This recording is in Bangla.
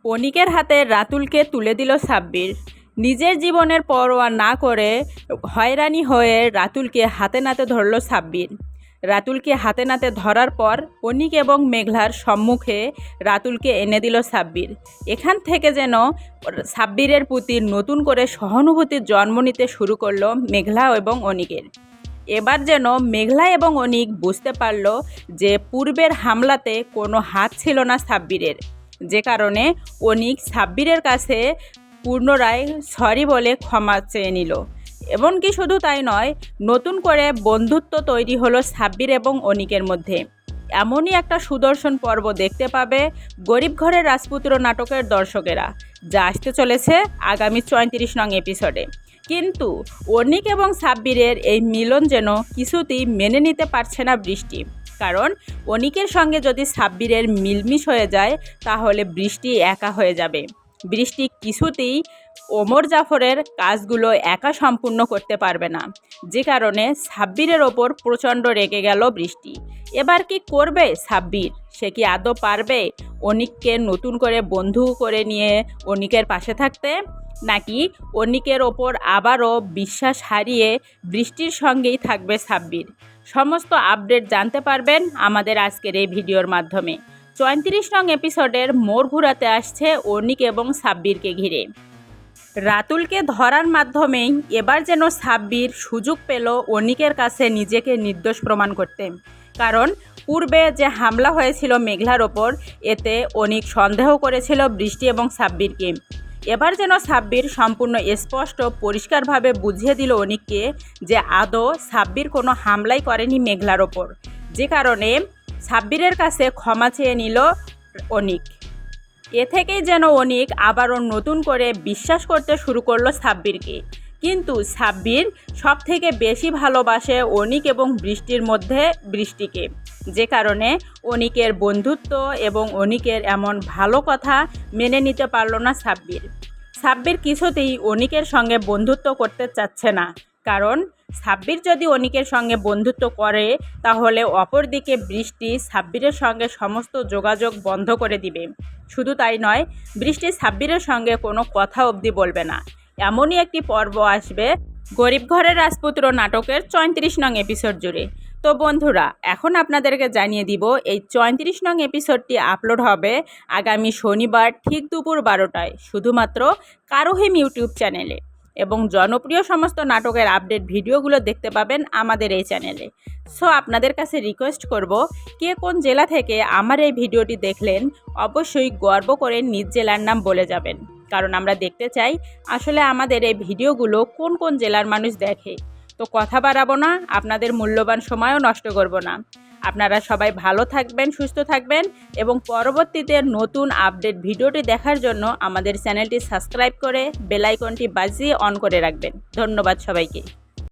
অনিকের হাতে রাতুলকে তুলে দিল সাব্বির। নিজের জীবনের পরোয়া না করে হয়রানি হয়ে রাতুলকে হাতে নাতে ধরল সাব্বির। রাতুলকে হাতে নাতে ধরার পর অনিক এবং মেঘলার সম্মুখে রাতুলকে এনে দিল সাব্বির। এখান থেকে যেন সাব্বিরের প্রতি নতুন করে সহানুভূতির জন্ম নিতে শুরু করলো মেঘলা এবং অনিকের। এবার যেন মেঘলা এবং অনিক বুঝতে পারল যে পূর্বের হামলাতে কোনো হাত ছিল না সাব্বিরের, যে কারণে অনিক সাব্বিরের কাছে পুনরায় সরি বলে ক্ষমা চেয়ে নিল। এমনকি শুধু তাই নয়, নতুন করে বন্ধুত্ব তৈরি হলো সাব্বির এবং অনিকের মধ্যে। এমনই একটা সুদর্শন পর্ব দেখতে পাবে গরিব ঘরের রাজপুত্র নাটকের দর্শকেরা, যা আসতে চলেছে আগামী 34 নং এপিসোডে। কিন্তু অনিক এবং সাব্বিরের এই মিলন যেন কিছুতেই মেনে নিতে পারছে না বৃষ্টি। কারণ অনিকের সঙ্গে যদি সাব্বিরের মিলমিশ হয়ে যায় তাহলে বৃষ্টি একা হয়ে যাবে। বৃষ্টি কিছুতেই ওমর জাফরের কাজগুলো একা সম্পূর্ণ করতে পারবে না, যে কারণে সাব্বিরের ওপর প্রচণ্ড রেগে গেল বৃষ্টি। এবার কি করবে সাব্বির? সে কি আদৌ পারবে অনিককে নতুন করে বন্ধু করে নিয়ে অনিকের পাশে থাকতে, নাকি অনিকের ওপর আবারও বিশ্বাস হারিয়ে বৃষ্টির সঙ্গেই থাকবে সাব্বির? সমস্ত আপডেট জানতে পারবেন আমাদের আজকের এই ভিডিওর মাধ্যমে। 34 নং এপিসোডের মোড় ঘুরাতে আসছে অনিক এবং সাব্বিরকে ঘিরে। রাতুলকে ধরার মাধ্যমেই এবার যেন সাব্বির সুযোগ পেল অনিকের কাছে নিজেকে নির্দোষ প্রমাণ করতে। কারণ পূর্বে যে হামলা হয়েছিল মেঘলার ওপর, এতে অনিক সন্দেহ করেছিল বৃষ্টি এবং সাব্বিরকে। এবার যেন সাব্বির সম্পূর্ণ স্পষ্ট পরিষ্কারভাবে বুঝিয়ে দিল অনিককে যে আদৌ সাব্বির কোনো হামলাই করেনি মেঘলার ওপর, যে কারণে সাব্বিরের কাছে ক্ষমা চেয়ে নিল অনিক। এ থেকেই যেন অনিক আবারও নতুন করে বিশ্বাস করতে শুরু করলো সাব্বিরকে। কিন্তু সাব্বির সব থেকে বেশি ভালোবাসে অনিক এবং বৃষ্টির মধ্যে বৃষ্টিকে, যে কারণে অনিকের বন্ধুত্ব এবং অনিকের এমন ভালো কথা মেনে নিতে পারল না সাব্বির। সাব্বির কিছুতেই অনিকের সঙ্গে বন্ধুত্ব করতে চাচ্ছে না, কারণ সাব্বির যদি অনিকের সঙ্গে বন্ধুত্ব করে তাহলে অপরদিকে বৃষ্টি সাব্বিরের সঙ্গে সমস্ত যোগাযোগ বন্ধ করে দিবে। শুধু তাই নয়, বৃষ্টি সাব্বিরের সঙ্গে কোনো কথা অবধি বলবে না। এমনই একটি পর্ব আসবে গরিব ঘরের রাজপুত্র নাটকের 34 নং এপিসোড জুড়ে। তো বন্ধুরা, এখন আপনাদেরকে জানিয়ে দিব এই 34 নং এপিসোডটি আপলোড হবে আগামী শনিবার ঠিক দুপুর 12টায়, শুধুমাত্র কারোহিম ইউটিউব চ্যানেলে। এবং জনপ্রিয় সমস্ত নাটকের আপডেট ভিডিওগুলো দেখতে পাবেন আমাদের এই চ্যানেলে। সো আপনাদের কাছে রিকোয়েস্ট করব, কে কোন জেলা থেকে আমার এই ভিডিওটি দেখলেন অবশ্যই গর্ব করে নিজ জেলার নাম বলে যাবেন, কারণ আমরা দেখতে চাই আসলে আমাদের এই ভিডিওগুলো কোন কোন জেলার মানুষ দেখে। তো কথা বাড়াবো না, আপনাদের মূল্যবান সময়ও নষ্ট করব না। আপনারা সবাই ভালো থাকবেন, সুস্থ থাকবেন এবং পরবর্তীতে নতুন আপডেট ভিডিওটি দেখার জন্য আমাদের চ্যানেলটি সাবস্ক্রাইব করে বেল আইকনটি বাজিয়ে অন করে রাখবেন। ধন্যবাদ সবাইকে।